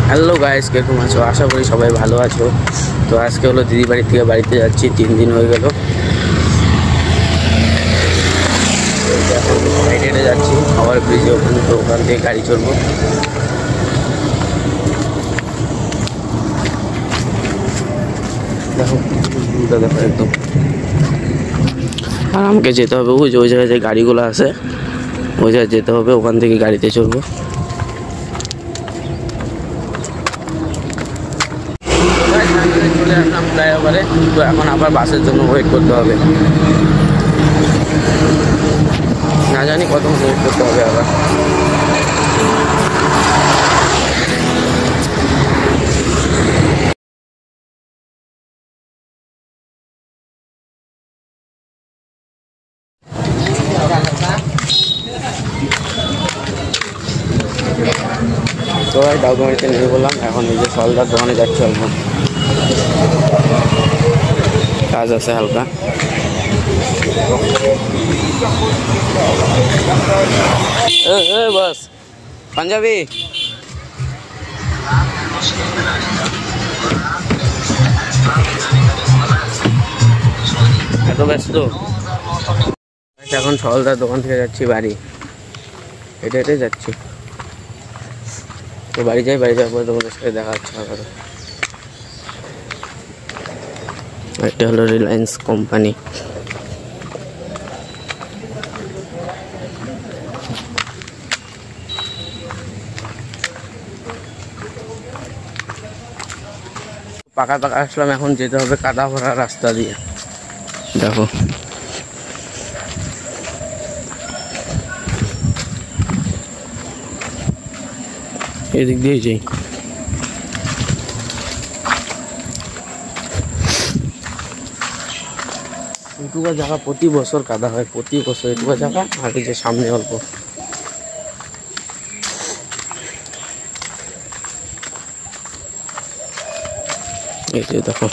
Hello guys, কিরকম আছো? আশা করি সবাই ভালো আছো। তো আজকে হলো দিদি বাড়ি থেকে বাড়িতে যাচ্ছি, 3 দিন হয়ে গেল। এখন হেঁটে যাচ্ছি আবার ব্রিজে, ওখান থেকে গাড়ি চড়বো। দেখো ভিউটা দেখো একদম। আর আমাকে যেতে হবে ওই জায়গায় যে গাড়িগুলো আছে, ওই জায়গায় যেতে হবে, ওখান থেকে গাড়িতে চড়বো। চলে আসলাম ফ্লাইওভারে, তো এখন আবার বাসের জন্য ওয়েট করতে হবে। না জানি কতক্ষণ ওয়েট করতে হবে আবার। তো ভাই ডাউগাড়িতে নেমে বললাম, এখন এই যে সলদার দোকানে যাচ্ছি। অল্প কাজ আছে হালকা। বস পাঞ্জাবি এত ব্যস্ত। এখন সলদার দোকান থেকে যাচ্ছি বাড়ি, হেঁটে যাচ্ছি। তো বাড়ি যাই, বাড়ি যাওয়ার পরে তোমাদের সাথে দেখা হচ্ছে আবার। এটা হলো রিলায়েন্স কোম্পানি। পাকা আসলাম, এখন যেতে হবে কাদা ভরা রাস্তা দিয়ে। দেখো এদিক দিয়ে যাই। এটুকু জায়গা প্রতি বছর কাদা হয়, প্রতি বছর এটুকু জায়গা। আর যে সামনে অল্প, এই যে দেখো।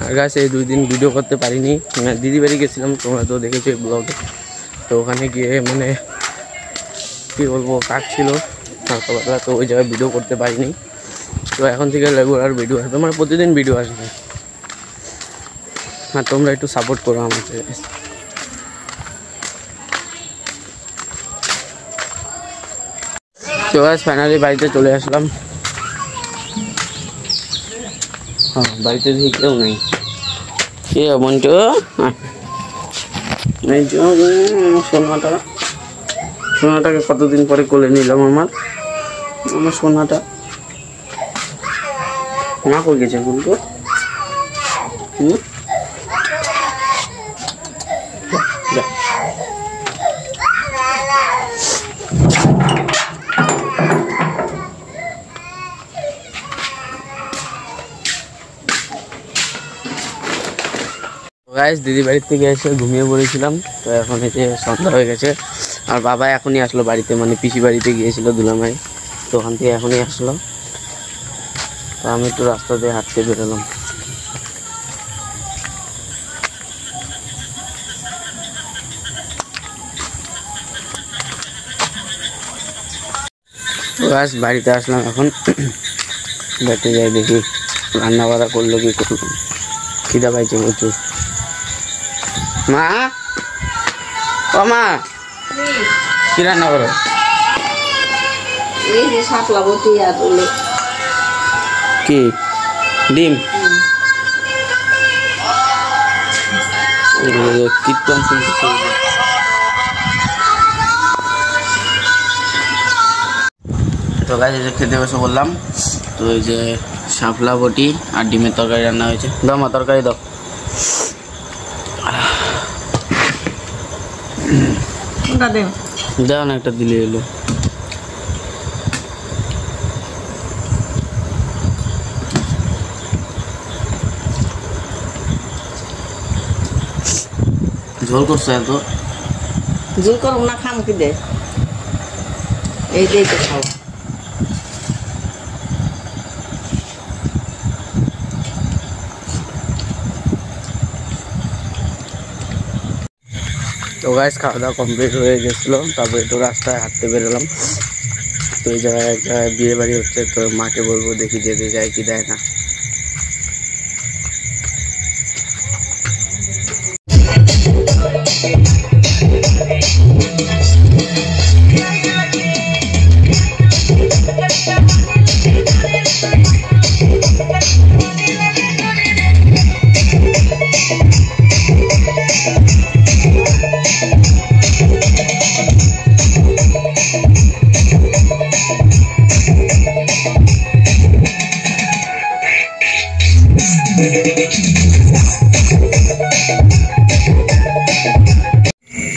আর গাছ এই 2 দিন ভিডিও করতে পারিনি, দিদি বাড়ি গেছিলাম, তোমরা তো দেখেছো এই ব্লগে। তো ওখানে গিয়ে মানে কী বলবো, কাজ ছিল হালকা, তো ওই জায়গায় ভিডিও করতে পারিনি। তো এখন থেকে রেগুলার ভিডিও আসবে, মানে প্রতিদিন ভিডিও আসবে। আর তোমরা একটু সাপোর্ট করো আমাকে। তো গাছ ফাইনালি বাড়িতে চলে আসলাম। হ্যাঁ, বাড়িতে দেখি কেউ নেই। কে মন্টু? সোনাটাকে কতদিন পরে কোলে নিলাম। আমার সোনাটা মা কই গেছে কিন্তু। গাইস, দিদি বাড়ির থেকে এসে ঘুমিয়ে পড়েছিলাম। তো এখন এসে সন্ধ্যা হয়ে গেছে। আর বাবা এখনই আসলো বাড়িতে, মানে পিসি বাড়িতে গিয়েছিল দুলামাই, তো ওখান থেকে এখনই আসলো। তো আমি একটু রাস্তা দিয়ে হাঁটতে বেরোলাম। গাইস, বাড়িতে আসলাম এখন। বাড়িতে যাই দেখি রান্না বাড়া করলো কি করলো। খিদা পাইছে প্রচুর। মা, ও মা, কি রান্না করো? কি ডিম? কীর্তন শুনছি। তো গাছ এই যে খেতে বসে বললাম। তো এই যে শাপলা বটি আর ডিমের তরকারি রান্না হয়েছে। দাও মা, তরকারি দাও। দাও না, একটা দিলে এলো। ঝোল করছো এত? ঝোল করব না, খাম কি দে, এই তো খাও। গাইস খাওয়া দাওয়া কমপ্লিট হয়ে গেছিলো, তারপর একটু রাস্তায় হাঁটতে বেরোলাম। তো এই জায়গায় একটা বিয়ে বাড়ি হচ্ছে, তো মাকে বলবো দেখি যেতে যায় কি দেয় না।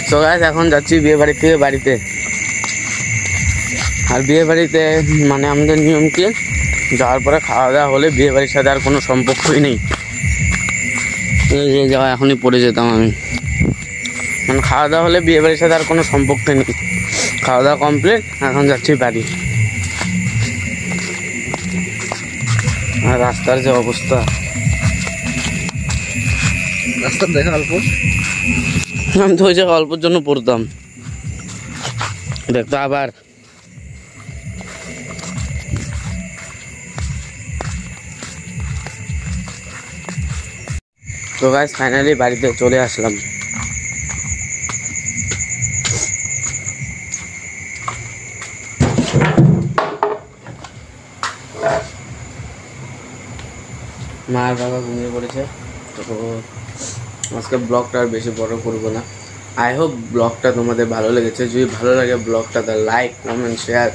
তো গাইস এখন যাচ্ছি বিয়ে বাড়ি থেকে বাড়িতে। আর বিয়ে বাড়িতে মানে আমাদের নিয়ম কি, যাওয়ার পরে খাওয়া দাওয়া হলে বিয়ে বাড়ির সাথে আর কোনো সম্পর্কই নেই। এই জায়গায় এখনই পড়ে যেতাম আমি, মানে খাওয়া দাওয়া হলে বিয়ে বাড়ির সাথে আর কোনো সম্পর্ক নেই। খাওয়া দাওয়া কমপ্লিট, এখন যাচ্ছি বাড়ি। আর রাস্তার যে অবস্থা, রাস্তার দেখা অল্প, আমি তো ওই জায়গায় অল্পর জন্য পড়তাম, দেখতো আবার তো গাইস ফাইনালি বাড়িতে চলে আসলাম। মা আর বাবা ঘুমিয়ে পড়েছে। তো আজকে ব্লগটা আর বেশি বড় করবো না। আই হোপ ব্লগটা তোমাদের ভালো লেগেছে। যদি ভালো লাগে ব্লগটা লাইক, কমেন্ট, শেয়ার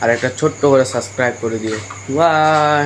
আর একটা ছোট্ট করে সাবস্ক্রাইব করে দিও। বাই।